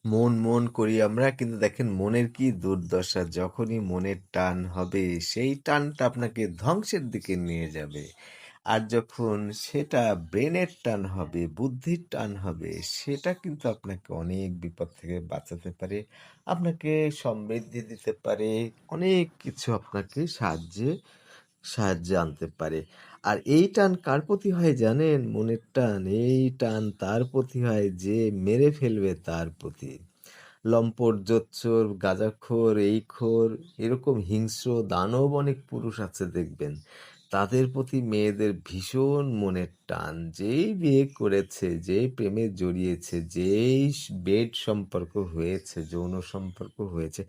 মন, মন করি আমরা কিন্তু দেখেন মনের কি দুর্দশা। যখনই মনের টান হবে, সেই টানটা আপনাকে ধ্বংসের দিকে নিয়ে যাবে। আর যখন সেটা ব্রেনের টান হবে, বুদ্ধির টান হবে, সেটা কিন্তু আপনাকে অনেক বিপদ থেকে বাঁচাতে পারে। আপনাকে সমৃদ্ধি দিতে পারে। অনেক কিছু আপনাকে সাহায্যে আনতে পারে। আর এই টান কার প্রতি হয় জানেন? মনের টান। এই টান তার প্রতি হয় যে মেরে ফেলবে তার প্রতি। লম্পট, জোচ্চোর, গাঁজাখোর, এই খোর এরকম হিংস্র দানব অনেক পুরুষ আছে দেখবেন। তাদের প্রতি মেয়েদের ভীষণ মনের টান। যেই বিয়ে করেছে, যেই প্রেমে জড়িয়েছে, যেই বেড সম্পর্ক হয়েছে, যৌন সম্পর্ক হয়েছে,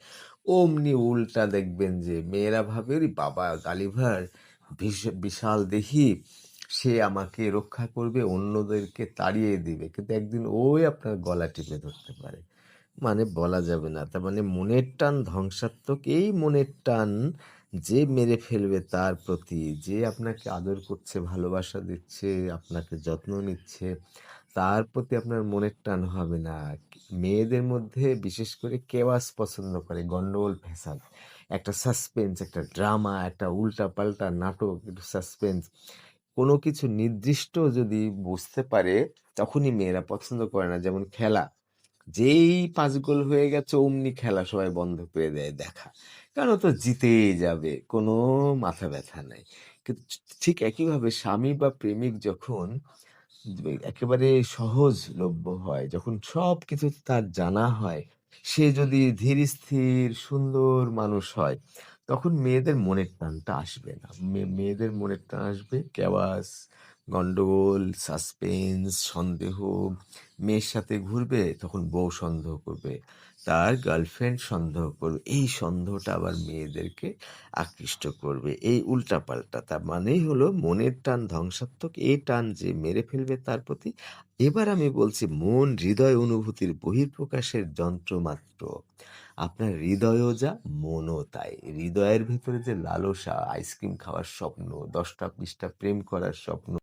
অমনি উল্টা দেখবেন যে মেয়েরা ভাবে, "ওরে বাবা গালিভার বিশাল দেহি, সে আমাকে রক্ষা করবে, অন্যদেরকে তাড়িয়ে দিবে।" কিন্তু একদিন ওই আপনার গলা টিপে ধরতে পারে। মানে বলা যাবে না। তার মানে মনের টান ধ্বংসাত্মক। এই মনের টান যে মেরে ফেলবে তার প্রতি, যে আপনাকে আদর করছে, ভালোবাসা দিচ্ছে, আপনাকে যত্ন নিচ্ছে, তার প্রতি আপনার মনের টান হবে না। মেয়েদের মধ্যে বিশেষ করে কেওয়াস পছন্দ করে, গন্ডগোল ফ্যাসাদ। একটা সাসপেন্স, একটা ড্রামা, একটা উল্টাপাল্টা নাটক, একটু সাসপেন্স। কোনো কিছু নির্দিষ্ট যদি বুঝতে পারে, তখনই মেয়েরা পছন্দ করে না। যেমন খেলা। যেই ৫ গোল হয়ে গেছে অমনি খেলা সবাই বন্ধ করে দেয় দেখা। কারণ ও তো জিতেই যাবে। কোনো মাথা ব্যথা নাই। কিন্তু ঠিক একইভাবে স্বামী বা প্রেমিক যখন একেবারে সহজলভ্য হয়, যখন সবকিছু তার জানা হয়, সে যদি ধীর স্থির সুন্দর মানুষ হয়, তখন মেয়েদের মনের টানটা আসবে না। মেয়েদের মনের টান আসবে কেওয়াস, গন্ডগোল, সাসপেন্স, সন্দেহ। মেয়ের সাথে ঘুরবে তখন বউ সন্দেহ করবে, তার গার্লফ্রেন্ড সন্দেহ করবে। এই সন্দেহটা আবার মেয়েদেরকে আকৃষ্ট করবে। এই উল্টাপাল্টা। তার মানেই হলো মনের টান ধ্বংসাত্মক। এই টান যে মেরে ফেলবে তার প্রতি। এবার আমি বলছি মন হৃদয় অনুভূতির বহিঃপ্রকাশের যন্ত্র মাত্র। আপনার হৃদয়ও যা, মনও তাই। হৃদয়ের ভেতরে যে লালসা, আইসক্রিম খাওয়ার স্বপ্ন, ১০টা ২০টা প্রেম করার স্বপ্ন,